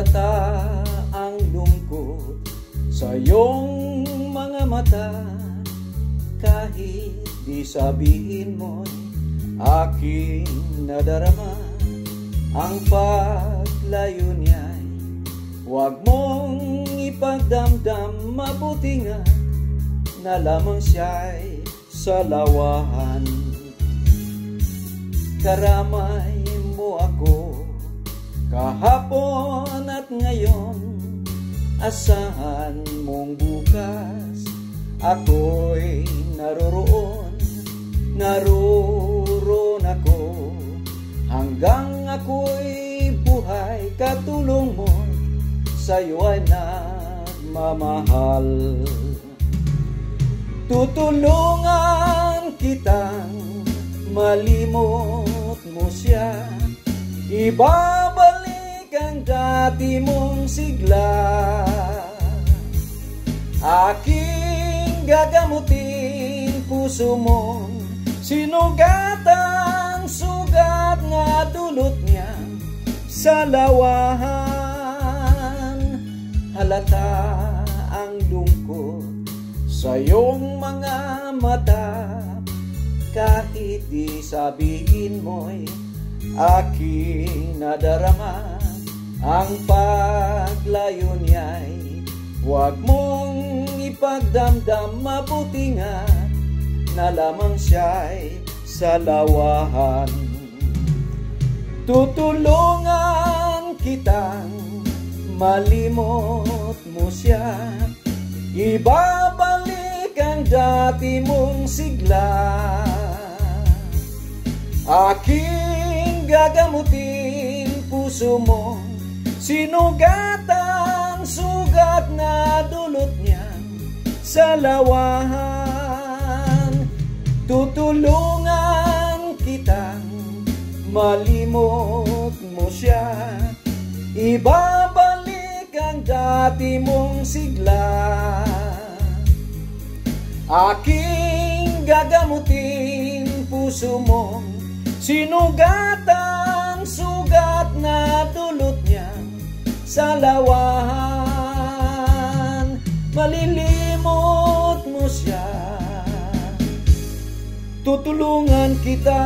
Halata ang lungkot sa iyong mga mata, kahit di sabihin mo'y aking nadarama. Ang paglayo niya'y huwag mong ipagdamdam, mabuti nga na lamang siya'y sa lawahan. Karamay mo ako kahapon at ngayon, asahan mong bukas ako'y naroroon. Naroon ako hanggang ako'y buhay, katulong mo sa'yo ay nagmamahal. Tutulungan kitang malimot mo siya, ibabalik ang dati mong sigla. Aking gagamutin puso mong sinugatan, sugat nga dulot niya sa lawahan. Halata ang lungkot sa iyong mga mata, kahit di sabihin mo'y aking nadarama. Ang paglayo niya'y huwag mong ipagdamdam, mabuti nga na lamang siya'y sa lawahan. Tutulungan kitang malimot mo siya, ibabalik ang dati mong sigla. Aking gagamutin puso mong sinugatan, sugat na dulot niya sa lawahan. Tutulungan kitang malimot mo siya, ibabalik ang dati mong sigla. Aking gagamutin puso mong sinugatan, sugat na dulot niya sa lawahan. Malilimot mo siya, tutulungan kita.